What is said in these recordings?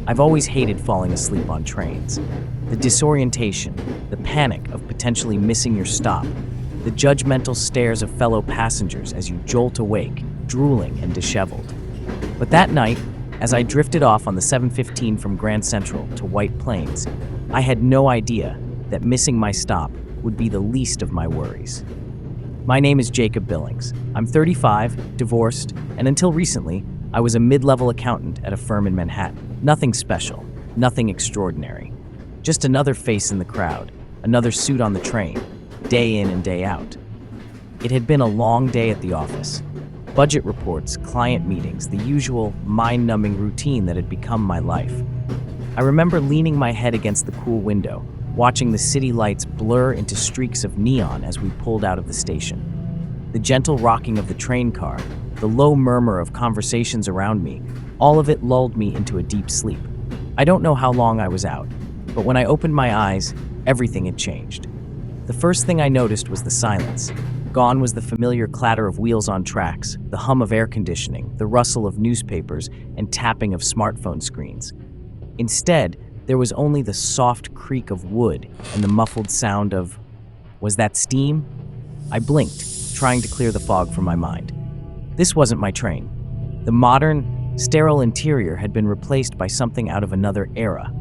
I've always hated falling asleep on trains. The disorientation, the panic of potentially missing your stop, the judgmental stares of fellow passengers as you jolt awake, drooling and disheveled. But that night, as I drifted off on the 7:15 from Grand Central to White Plains, I had no idea that missing my stop would be the least of my worries. My name is Jacob Billings. I'm 35, divorced, and until recently, I was a mid-level accountant at a firm in Manhattan. Nothing special, nothing extraordinary. Just another face in the crowd, another suit on the train, day in and day out. It had been a long day at the office. Budget reports, client meetings, the usual mind-numbing routine that had become my life. I remember leaning my head against the cool window, watching the city lights blur into streaks of neon as we pulled out of the station. The gentle rocking of the train car, the low murmur of conversations around me, all of it lulled me into a deep sleep. I don't know how long I was out, but when I opened my eyes, everything had changed. The first thing I noticed was the silence. Gone was the familiar clatter of wheels on tracks, the hum of air conditioning, the rustle of newspapers, and tapping of smartphone screens. Instead, there was only the soft creak of wood and the muffled sound of, was that steam? I blinked, trying to clear the fog from my mind. This wasn't my train. The modern, sterile interior had been replaced by something out of another era.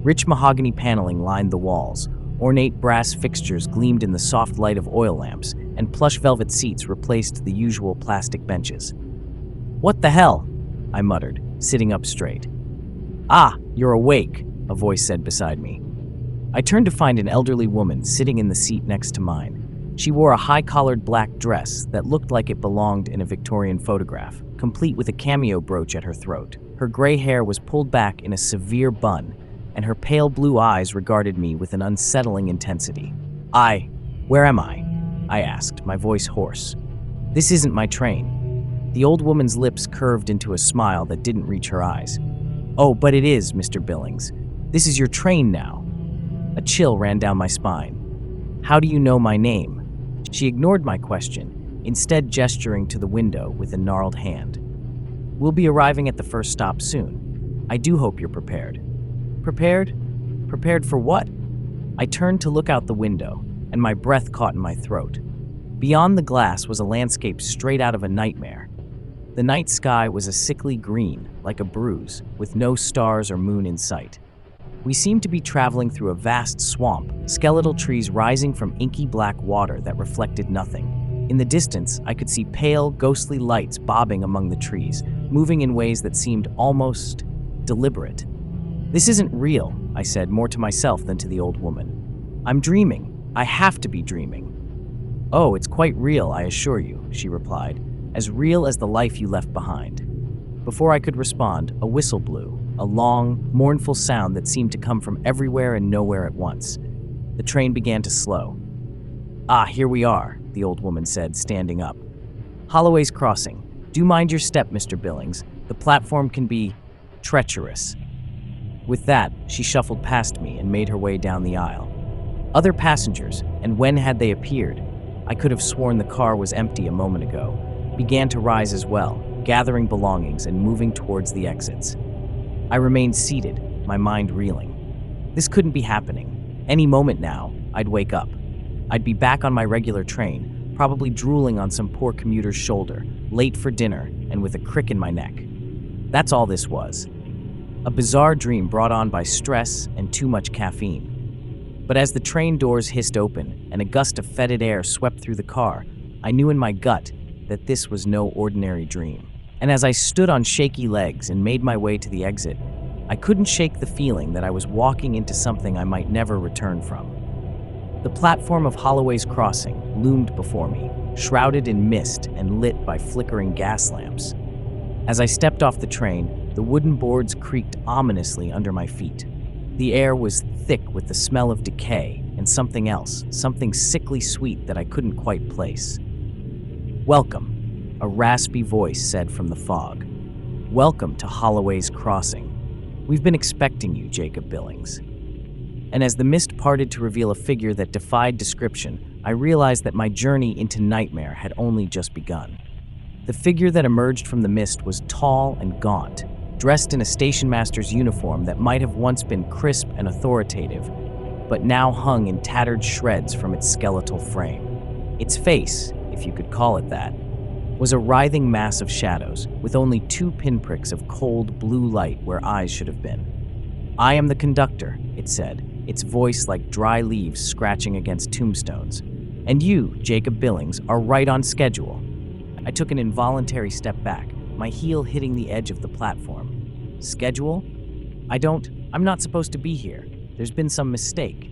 Rich mahogany paneling lined the walls, ornate brass fixtures gleamed in the soft light of oil lamps, and plush velvet seats replaced the usual plastic benches. "What the hell?" I muttered, sitting up straight. "Ah, you're awake," a voice said beside me. I turned to find an elderly woman sitting in the seat next to mine. She wore a high-collared black dress that looked like it belonged in a Victorian photograph, complete with a cameo brooch at her throat. Her gray hair was pulled back in a severe bun, and her pale blue eyes regarded me with an unsettling intensity. Where am I?" I asked, my voice hoarse. "This isn't my train." The old woman's lips curved into a smile that didn't reach her eyes. "Oh, but it is, Mr. Billings. This is your train now." A chill ran down my spine. "How do you know my name?" She ignored my question, instead gesturing to the window with a gnarled hand. "We'll be arriving at the first stop soon. I do hope you're prepared." "Prepared? Prepared for what?" I turned to look out the window, and my breath caught in my throat. Beyond the glass was a landscape straight out of a nightmare. The night sky was a sickly green, like a bruise, with no stars or moon in sight. We seemed to be traveling through a vast swamp, skeletal trees rising from inky black water that reflected nothing. In the distance, I could see pale, ghostly lights bobbing among the trees, moving in ways that seemed almost deliberate. "This isn't real," I said, more to myself than to the old woman. "I'm dreaming. I have to be dreaming." "Oh, it's quite real, I assure you," she replied, "as real as the life you left behind." Before I could respond, a whistle blew, a long, mournful sound that seemed to come from everywhere and nowhere at once. The train began to slow. "Ah, here we are," the old woman said, standing up. "Holloway's Crossing. Do mind your step, Mr. Billings. The platform can be treacherous." With that, she shuffled past me and made her way down the aisle. Other passengers, and when had they appeared? I could have sworn the car was empty a moment ago, began to rise as well, gathering belongings and moving towards the exits. I remained seated, my mind reeling. This couldn't be happening. Any moment now, I'd wake up. I'd be back on my regular train, probably drooling on some poor commuter's shoulder, late for dinner, and with a crick in my neck. That's all this was. A bizarre dream brought on by stress and too much caffeine. But as the train doors hissed open and a gust of fetid air swept through the car, I knew in my gut that this was no ordinary dream. And as I stood on shaky legs and made my way to the exit, I couldn't shake the feeling that I was walking into something I might never return from. The platform of Holloway's Crossing loomed before me, shrouded in mist and lit by flickering gas lamps. As I stepped off the train, the wooden boards creaked ominously under my feet. The air was thick with the smell of decay and something else, something sickly sweet that I couldn't quite place. "Welcome," a raspy voice said from the fog. "Welcome to Holloway's Crossing. We've been expecting you, Jacob Billings." And as the mist parted to reveal a figure that defied description, I realized that my journey into nightmare had only just begun. The figure that emerged from the mist was tall and gaunt, dressed in a station master's uniform that might have once been crisp and authoritative, but now hung in tattered shreds from its skeletal frame. Its face, if you could call it that, was a writhing mass of shadows, with only 2 pinpricks of cold blue light where eyes should have been. "I am the conductor," it said, its voice like dry leaves scratching against tombstones. "And you, Jacob Billings, are right on schedule." I took an involuntary step back, my heel hitting the edge of the platform. "Schedule? I'm not supposed to be here. There's been some mistake."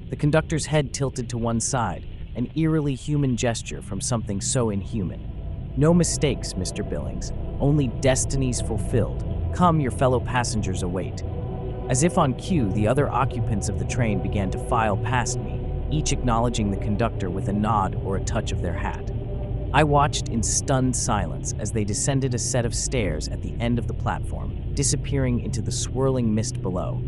The conductor's head tilted to one side, an eerily human gesture from something so inhuman. "No mistakes, Mr. Billings, only destinies fulfilled. Come, your fellow passengers await." As if on cue, the other occupants of the train began to file past me, each acknowledging the conductor with a nod or a touch of their hat. I watched in stunned silence as they descended a set of stairs at the end of the platform, disappearing into the swirling mist below.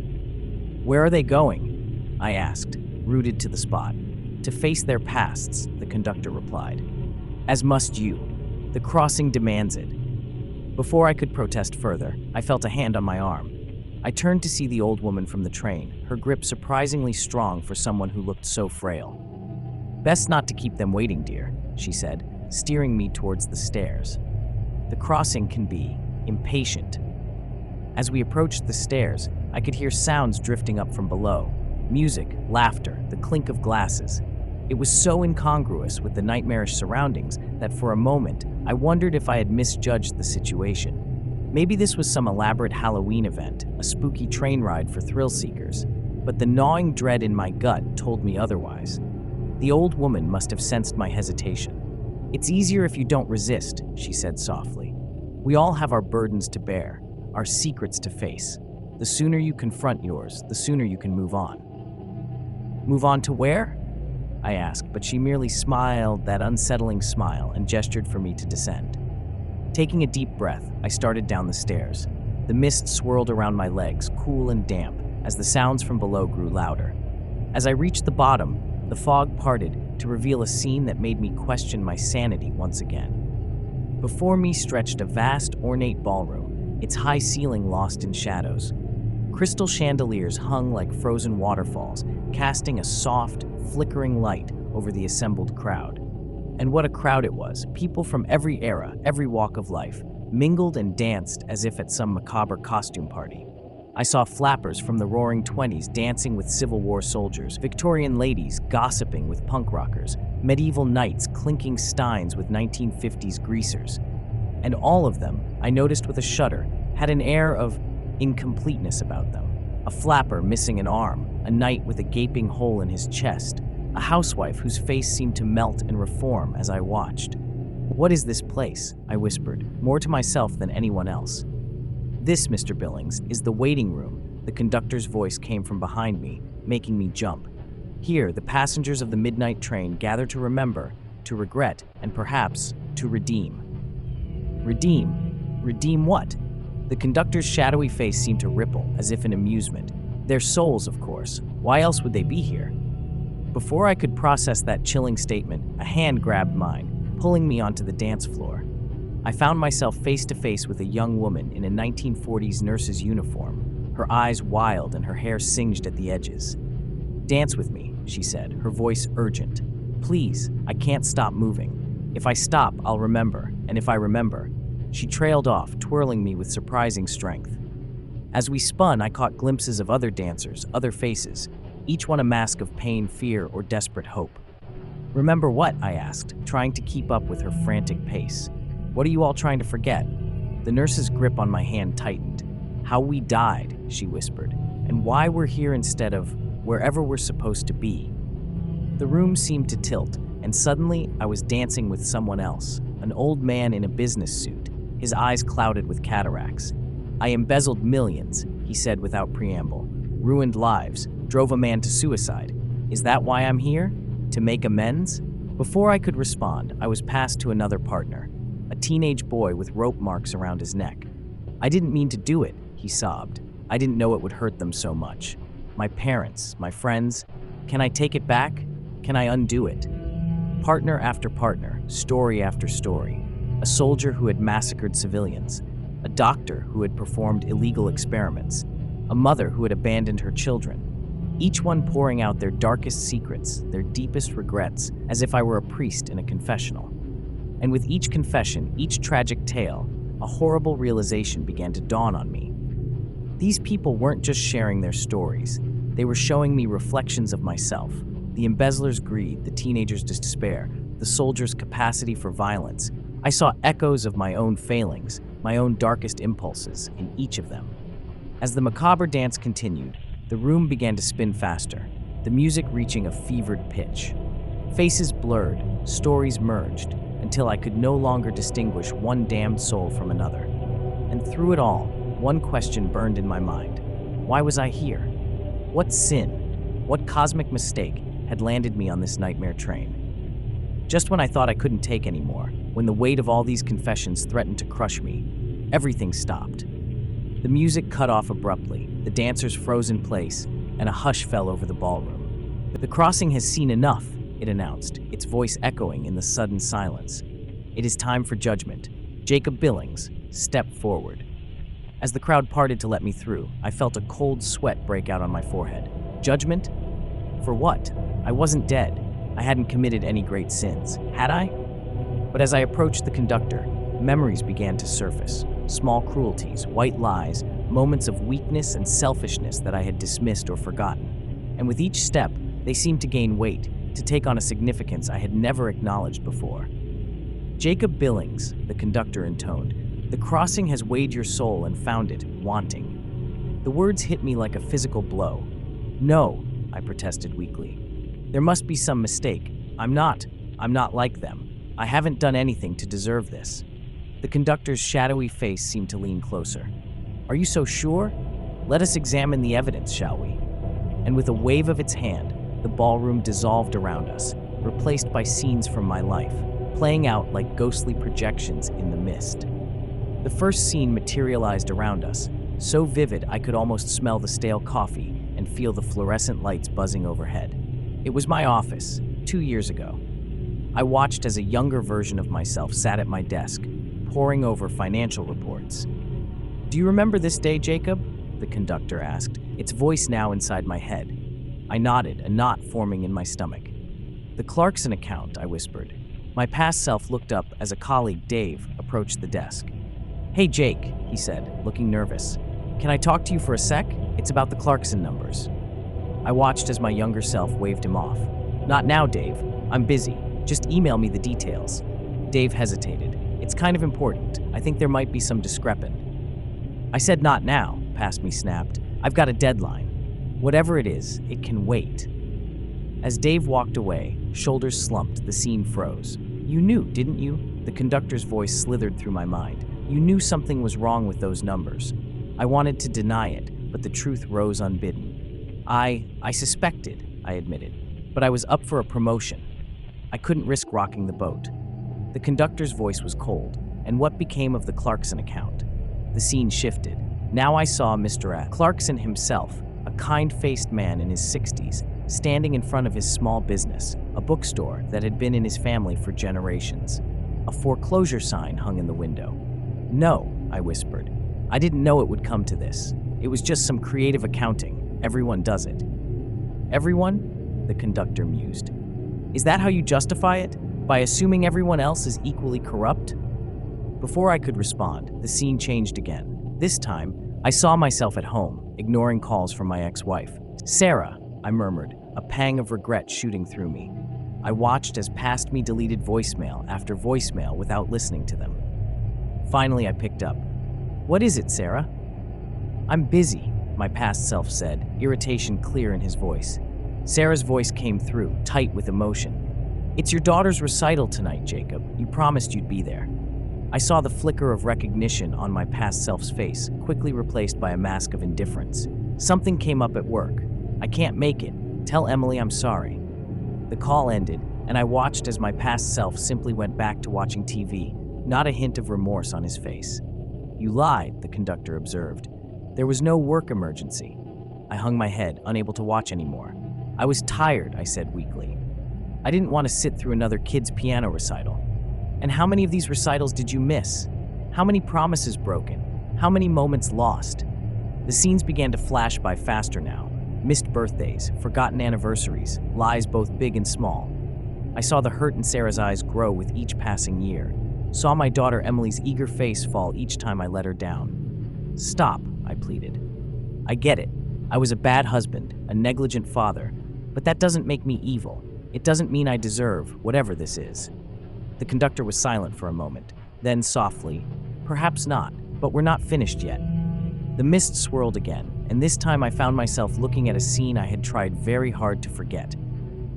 "Where are they going?" I asked, rooted to the spot. "To face their pasts," the conductor replied. "As must you. The crossing demands it." Before I could protest further, I felt a hand on my arm. I turned to see the old woman from the train, her grip surprisingly strong for someone who looked so frail. "Best not to keep them waiting, dear," she said, steering me towards the stairs. "The crossing can be impatient." As we approached the stairs, I could hear sounds drifting up from below. Music, laughter, the clink of glasses. It was so incongruous with the nightmarish surroundings that for a moment I wondered if I had misjudged the situation. Maybe this was some elaborate Halloween event, a spooky train ride for thrill seekers, but the gnawing dread in my gut told me otherwise. The old woman must have sensed my hesitation. "It's easier if you don't resist," she said softly. "We all have our burdens to bear, our secrets to face. The sooner you confront yours, the sooner you can move on." "Move on to where?" I asked, but she merely smiled that unsettling smile and gestured for me to descend. Taking a deep breath, I started down the stairs. The mist swirled around my legs, cool and damp, as the sounds from below grew louder. As I reached the bottom, the fog parted to reveal a scene that made me question my sanity once again. Before me stretched a vast, ornate ballroom, its high ceiling lost in shadows. Crystal chandeliers hung like frozen waterfalls, casting a soft, flickering light over the assembled crowd. And what a crowd it was, people from every era, every walk of life, mingled and danced as if at some macabre costume party. I saw flappers from the roaring 20s dancing with Civil War soldiers, Victorian ladies gossiping with punk rockers, medieval knights clinking steins with 1950s greasers. And all of them, I noticed with a shudder, had an air of incompleteness about them. A flapper missing an arm, a knight with a gaping hole in his chest, a housewife whose face seemed to melt and reform as I watched. "What is this place?" I whispered, more to myself than anyone else. "This, Mr. Billings, is the waiting room." The conductor's voice came from behind me, making me jump. "Here, the passengers of the midnight train gather to remember, to regret, and perhaps to redeem." Redeem? Redeem what? The conductor's shadowy face seemed to ripple, as if in amusement. Their souls, of course. Why else would they be here? Before I could process that chilling statement, a hand grabbed mine, pulling me onto the dance floor. I found myself face to face with a young woman in a 1940s nurse's uniform, her eyes wild and her hair singed at the edges. "Dance with me," she said, her voice urgent. "Please, I can't stop moving. If I stop, I'll remember, and if I remember..." She trailed off, twirling me with surprising strength. As we spun, I caught glimpses of other dancers, other faces, each one a mask of pain, fear, or desperate hope. "Remember what?" I asked, trying to keep up with her frantic pace. "What are you all trying to forget?" The nurse's grip on my hand tightened. "How we died," she whispered, "and why we're here instead of wherever we're supposed to be." The room seemed to tilt, and suddenly I was dancing with someone else, an old man in a business suit, his eyes clouded with cataracts. "I embezzled millions," he said without preamble, "ruined lives, drove a man to suicide. Is that why I'm here? To make amends?" Before I could respond, I was passed to another partner, a teenage boy with rope marks around his neck. "I didn't mean to do it," he sobbed. "I didn't know it would hurt them so much. My parents, my friends. Can I take it back? Can I undo it?" Partner after partner, story after story. A soldier who had massacred civilians, a doctor who had performed illegal experiments, a mother who had abandoned her children, each one pouring out their darkest secrets, their deepest regrets, as if I were a priest in a confessional. And with each confession, each tragic tale, a horrible realization began to dawn on me. These people weren't just sharing their stories, they were showing me reflections of myself, the embezzler's greed, the teenager's despair, the soldier's capacity for violence. I saw echoes of my own failings, my own darkest impulses in each of them. As the macabre dance continued, the room began to spin faster, the music reaching a fevered pitch. Faces blurred, stories merged, until I could no longer distinguish one damned soul from another. And through it all, one question burned in my mind. Why was I here? What sin, what cosmic mistake had landed me on this nightmare train? Just when I thought I couldn't take anymore, when the weight of all these confessions threatened to crush me, everything stopped. The music cut off abruptly, the dancers froze in place, and a hush fell over the ballroom. "The crossing has seen enough," it announced, its voice echoing in the sudden silence. "It is time for judgment. Jacob Billings, step forward." As the crowd parted to let me through, I felt a cold sweat break out on my forehead. Judgment? For what? I wasn't dead. I hadn't committed any great sins. Had I? But as I approached the conductor, memories began to surface. Small cruelties, white lies, moments of weakness and selfishness that I had dismissed or forgotten. And with each step, they seemed to gain weight, to take on a significance I had never acknowledged before. "Jacob Billings," the conductor intoned, "the crossing has weighed your soul and found it wanting." The words hit me like a physical blow. "No," I protested weakly. "There must be some mistake. I'm not like them. I haven't done anything to deserve this." The conductor's shadowy face seemed to lean closer. "Are you so sure? Let us examine the evidence, shall we?" And with a wave of its hand, the ballroom dissolved around us, replaced by scenes from my life, playing out like ghostly projections in the mist. The first scene materialized around us, so vivid I could almost smell the stale coffee and feel the fluorescent lights buzzing overhead. It was my office, 2 years ago. I watched as a younger version of myself sat at my desk, poring over financial reports. "Do you remember this day, Jacob?" the conductor asked, its voice now inside my head. I nodded, a knot forming in my stomach. "The Clarkson account," I whispered. My past self looked up as a colleague, Dave, approached the desk. "Hey, Jake," he said, looking nervous. "Can I talk to you for a sec? It's about the Clarkson numbers." I watched as my younger self waved him off. "Not now, Dave. I'm busy. Just email me the details." Dave hesitated. "It's kind of important. I think there might be some discrepancy." I said, "Not now," past me snapped. "I've got a deadline. Whatever it is, it can wait." As Dave walked away, shoulders slumped, the scene froze. "You knew, didn't you?" The conductor's voice slithered through my mind. "You knew something was wrong with those numbers." I wanted to deny it, but the truth rose unbidden. I suspected, I admitted, but I was up for a promotion. I couldn't risk rocking the boat. The conductor's voice was cold, and what became of the Clarkson account? The scene shifted. Now I saw Mr. Clarkson himself, a kind-faced man in his 60s, standing in front of his small business, a bookstore that had been in his family for generations. A foreclosure sign hung in the window. "No," I whispered. "I didn't know it would come to this. It was just some creative accounting. Everyone does it." "Everyone?" the conductor mused. "Is that how you justify it? By assuming everyone else is equally corrupt?" Before I could respond, the scene changed again. This time, I saw myself at home, ignoring calls from my ex-wife. "Sarah," I murmured, a pang of regret shooting through me. I watched as past me deleted voicemail after voicemail without listening to them. Finally, I picked up. "What is it, Sarah?" "I'm busy," my past self said, irritation clear in his voice. Sarah's voice came through, tight with emotion. "It's your daughter's recital tonight, Jacob. You promised you'd be there." I saw the flicker of recognition on my past self's face, quickly replaced by a mask of indifference. "Something came up at work. I can't make it. Tell Emily I'm sorry." The call ended, and I watched as my past self simply went back to watching TV, not a hint of remorse on his face. "You lied," the conductor observed. "There was no work emergency." I hung my head, unable to watch anymore. "I was tired," I said weakly. "I didn't want to sit through another kid's piano recital." "And how many of these recitals did you miss? How many promises broken? How many moments lost? The scenes began to flash by faster now. Missed birthdays, forgotten anniversaries, lies both big and small. I saw the hurt in Sarah's eyes grow with each passing year. Saw my daughter Emily's eager face fall each time I let her down. Stop, I pleaded. I get it. I was a bad husband, a negligent father, but that doesn't make me evil. It doesn't mean I deserve whatever this is. The conductor was silent for a moment, then softly, perhaps not, but we're not finished yet. The mist swirled again, and this time I found myself looking at a scene I had tried very hard to forget.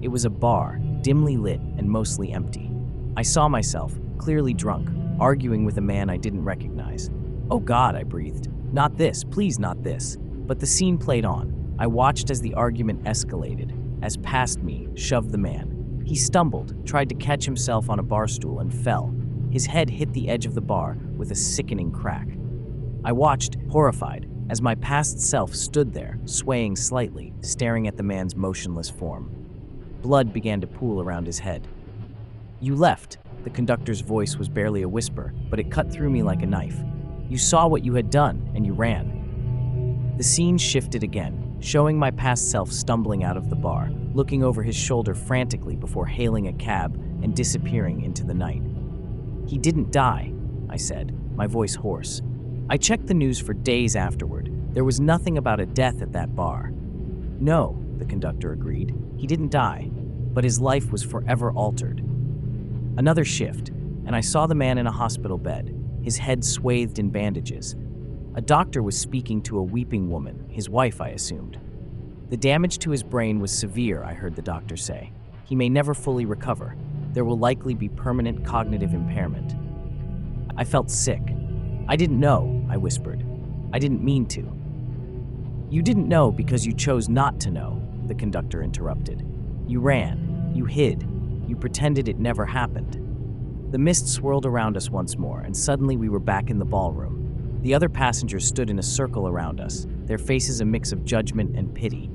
It was a bar, dimly lit and mostly empty. I saw myself, clearly drunk, arguing with a man I didn't recognize. Oh God, I breathed. Not this, please not this. But the scene played on. I watched as the argument escalated, as past me shoved the man. He stumbled, tried to catch himself on a bar stool and fell. His head hit the edge of the bar with a sickening crack. I watched, horrified, as my past self stood there, swaying slightly, staring at the man's motionless form. Blood began to pool around his head. You left. The conductor's voice was barely a whisper, but it cut through me like a knife. You saw what you had done, and you ran. The scene shifted again, showing my past self stumbling out of the bar, looking over his shoulder frantically before hailing a cab and disappearing into the night. He didn't die, I said, my voice hoarse. I checked the news for days afterward. There was nothing about a death at that bar. No, the conductor agreed. He didn't die, but his life was forever altered. Another shift, and I saw the man in a hospital bed, his head swathed in bandages. A doctor was speaking to a weeping woman, his wife, I assumed. The damage to his brain was severe, I heard the doctor say. He may never fully recover. There will likely be permanent cognitive impairment. I felt sick. I didn't know, I whispered. I didn't mean to. You didn't know because you chose not to know, the conductor interrupted. You ran, you hid, you pretended it never happened. The mist swirled around us once more, and suddenly we were back in the ballroom. The other passengers stood in a circle around us, their faces a mix of judgment and pity.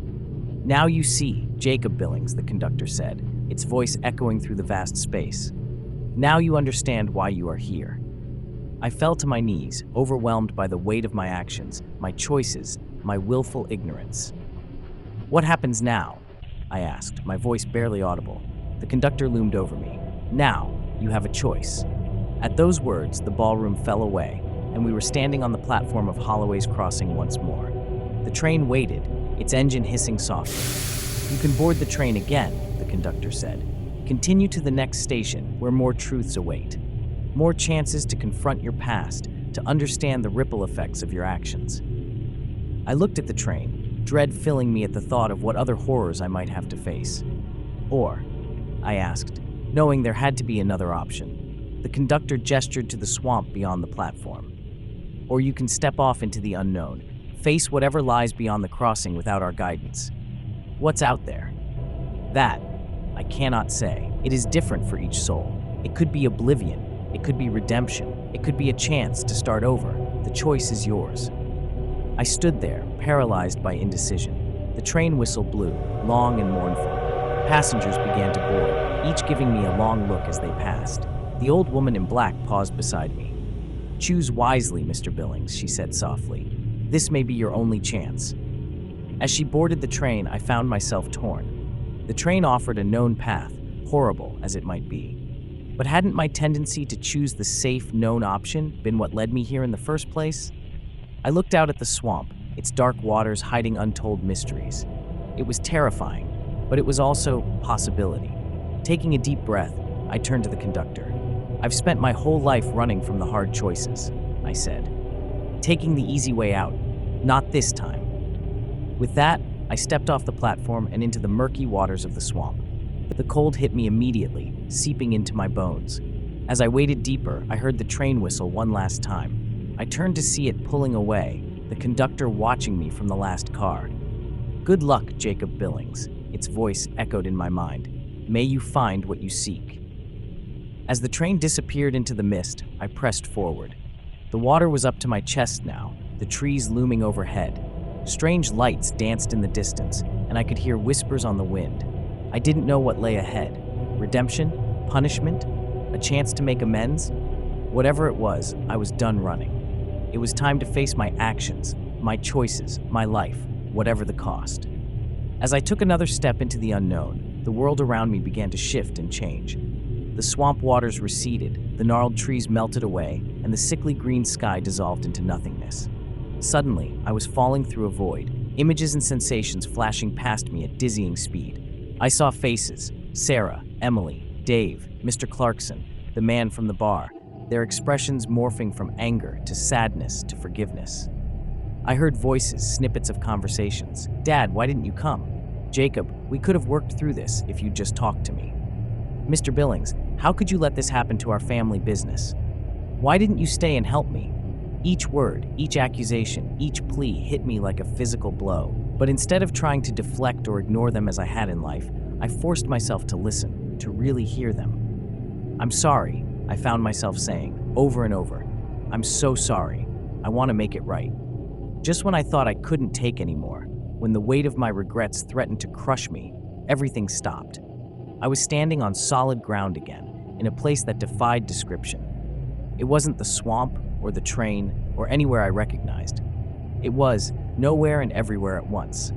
Now you see, Jacob Billings, the conductor said, its voice echoing through the vast space. Now you understand why you are here. I fell to my knees, overwhelmed by the weight of my actions, my choices, my willful ignorance. What happens now? I asked, my voice barely audible. The conductor loomed over me. Now, you have a choice. At those words, the ballroom fell away, and we were standing on the platform of Holloway's Crossing once more. The train waited, its engine hissing softly. You can board the train again, the conductor said. Continue to the next station, where more truths await. More chances to confront your past, to understand the ripple effects of your actions. I looked at the train, dread filling me at the thought of what other horrors I might have to face. Or, I asked, knowing there had to be another option. The conductor gestured to the swamp beyond the platform. Or you can step off into the unknown, face whatever lies beyond the crossing without our guidance. What's out there? That, I cannot say. It is different for each soul. It could be oblivion. It could be redemption. It could be a chance to start over. The choice is yours. I stood there, paralyzed by indecision. The train whistle blew, long and mournful. Passengers began to board, each giving me a long look as they passed. The old woman in black paused beside me. Choose wisely, Mr. Billings, she said softly. This may be your only chance. As she boarded the train, I found myself torn. The train offered a known path, horrible as it might be. But hadn't my tendency to choose the safe, known option been what led me here in the first place? I looked out at the swamp, its dark waters hiding untold mysteries. It was terrifying, but it was also possibility. Taking a deep breath, I turned to the conductor. I've spent my whole life running from the hard choices, I said. Taking the easy way out, not this time. With that, I stepped off the platform and into the murky waters of the swamp. The cold hit me immediately, seeping into my bones. As I waded deeper, I heard the train whistle one last time. I turned to see it pulling away, the conductor watching me from the last car. Good luck, Jacob Billings, its voice echoed in my mind. May you find what you seek. As the train disappeared into the mist, I pressed forward. The water was up to my chest now, the trees looming overhead. Strange lights danced in the distance, and I could hear whispers on the wind. I didn't know what lay ahead. Redemption? Punishment? A chance to make amends? Whatever it was, I was done running. It was time to face my actions, my choices, my life, whatever the cost. As I took another step into the unknown, the world around me began to shift and change. The swamp waters receded, the gnarled trees melted away, and the sickly green sky dissolved into nothingness. Suddenly, I was falling through a void, images and sensations flashing past me at dizzying speed. I saw faces: Sarah, Emily, Dave, Mr. Clarkson, the man from the bar, their expressions morphing from anger to sadness to forgiveness. I heard voices, snippets of conversations. "Dad, why didn't you come?" "Jacob, we could have worked through this if you'd just talked to me." "Mr. Billings, how could you let this happen to our family business? Why didn't you stay and help me?" Each word, each accusation, each plea hit me like a physical blow. But instead of trying to deflect or ignore them as I had in life, I forced myself to listen, to really hear them. "I'm sorry," I found myself saying, over and over. "I'm so sorry. I want to make it right." Just when I thought I couldn't take anymore, when the weight of my regrets threatened to crush me, everything stopped. I was standing on solid ground again, in a place that defied description. It wasn't the swamp, or the train, or anywhere I recognized. It was nowhere and everywhere at once.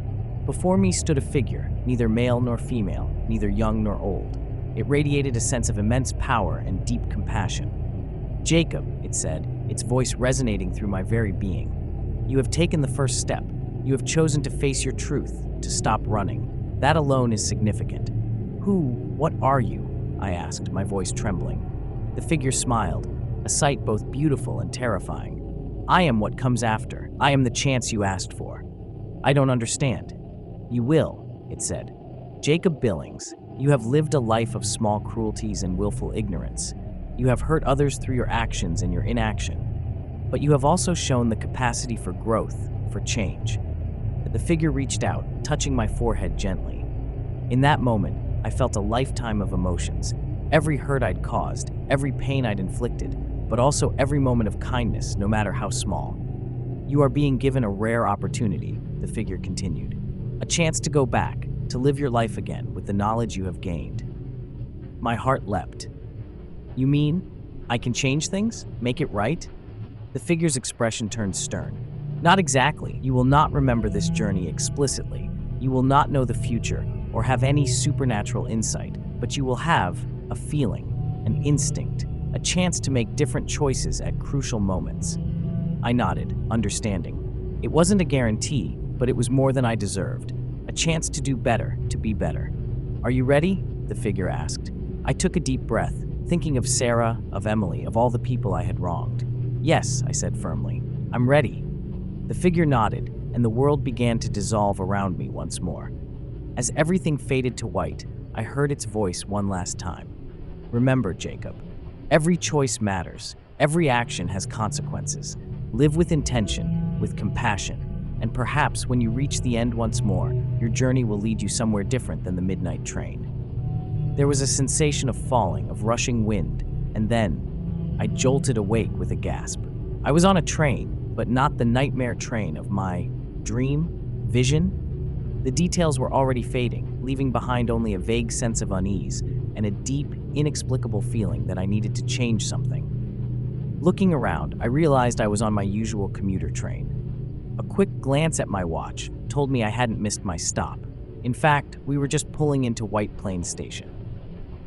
Before me stood a figure, neither male nor female, neither young nor old. It radiated a sense of immense power and deep compassion. "Jacob," it said, its voice resonating through my very being. "You have taken the first step. You have chosen to face your truth, to stop running. That alone is significant." What are you?" I asked, my voice trembling. The figure smiled, a sight both beautiful and terrifying. "I am what comes after. I am the chance you asked for." "I don't understand." "You will," it said. "Jacob Billings, you have lived a life of small cruelties and willful ignorance. You have hurt others through your actions and your inaction. But you have also shown the capacity for growth, for change." The figure reached out, touching my forehead gently. In that moment, I felt a lifetime of emotions. Every hurt I'd caused, every pain I'd inflicted, but also every moment of kindness, no matter how small. "You are being given a rare opportunity," the figure continued. "A chance to go back, to live your life again with the knowledge you have gained." My heart leapt. "You mean I can change things? Make it right?" The figure's expression turned stern. "Not exactly. You will not remember this journey explicitly. You will not know the future or have any supernatural insight, but you will have a feeling, an instinct, a chance to make different choices at crucial moments." I nodded, understanding. It wasn't a guarantee, but it was more than I deserved. A chance to do better, to be better. "Are you ready?" the figure asked. I took a deep breath, thinking of Sarah, of Emily, of all the people I had wronged. "Yes," I said firmly. "I'm ready." The figure nodded, and the world began to dissolve around me once more. As everything faded to white, I heard its voice one last time. "Remember, Jacob, every choice matters. Every action has consequences. Live with intention, with compassion, and perhaps when you reach the end once more, your journey will lead you somewhere different than the midnight train." There was a sensation of falling, of rushing wind, and then I jolted awake with a gasp. I was on a train, but not the nightmare train of my dream, vision. The details were already fading, leaving behind only a vague sense of unease and a deep, inexplicable feeling that I needed to change something. Looking around, I realized I was on my usual commuter train. A quick glance at my watch told me I hadn't missed my stop. In fact, we were just pulling into White Plains Station.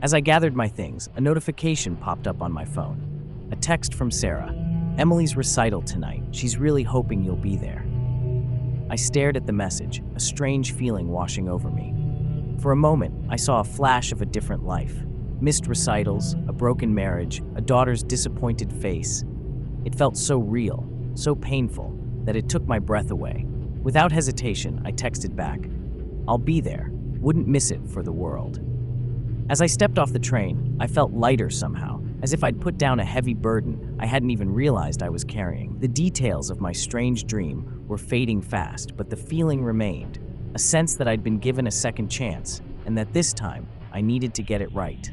As I gathered my things, a notification popped up on my phone. A text from Sarah. "Emily's recital tonight. She's really hoping you'll be there." I stared at the message, a strange feeling washing over me. For a moment, I saw a flash of a different life. Missed recitals, a broken marriage, a daughter's disappointed face. It felt so real, so painful, that it took my breath away. Without hesitation, I texted back, "I'll be there. Wouldn't miss it for the world." As I stepped off the train, I felt lighter somehow, as if I'd put down a heavy burden I hadn't even realized I was carrying. The details of my strange dream were fading fast, but the feeling remained, a sense that I'd been given a second chance, and that this time I needed to get it right.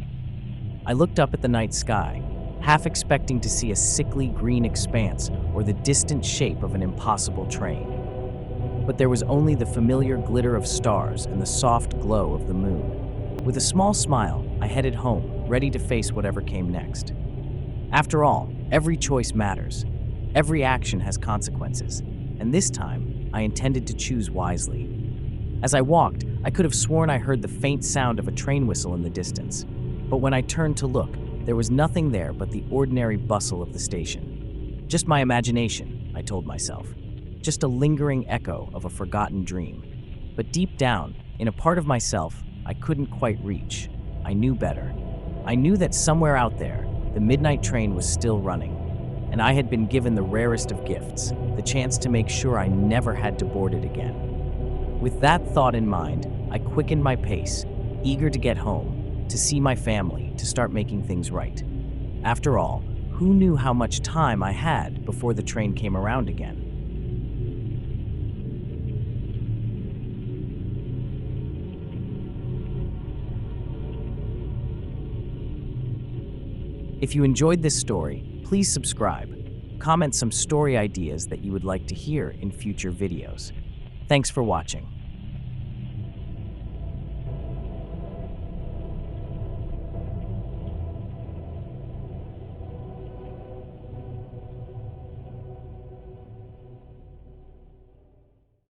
I looked up at the night sky, half expecting to see a sickly green expanse or the distant shape of an impossible train. But there was only the familiar glitter of stars and the soft glow of the moon. With a small smile, I headed home, ready to face whatever came next. After all, every choice matters. Every action has consequences, and this time, I intended to choose wisely. As I walked, I could have sworn I heard the faint sound of a train whistle in the distance. But when I turned to look, there was nothing there but the ordinary bustle of the station. Just my imagination, I told myself. Just a lingering echo of a forgotten dream. But deep down, in a part of myself I couldn't quite reach, I knew better. I knew that somewhere out there, the midnight train was still running, and I had been given the rarest of gifts, the chance to make sure I never had to board it again. With that thought in mind, I quickened my pace, eager to get home, to see my family, to start making things right. After all, who knew how much time I had before the train came around again? If you enjoyed this story, please subscribe. Comment some story ideas that you would like to hear in future videos. Thanks for watching.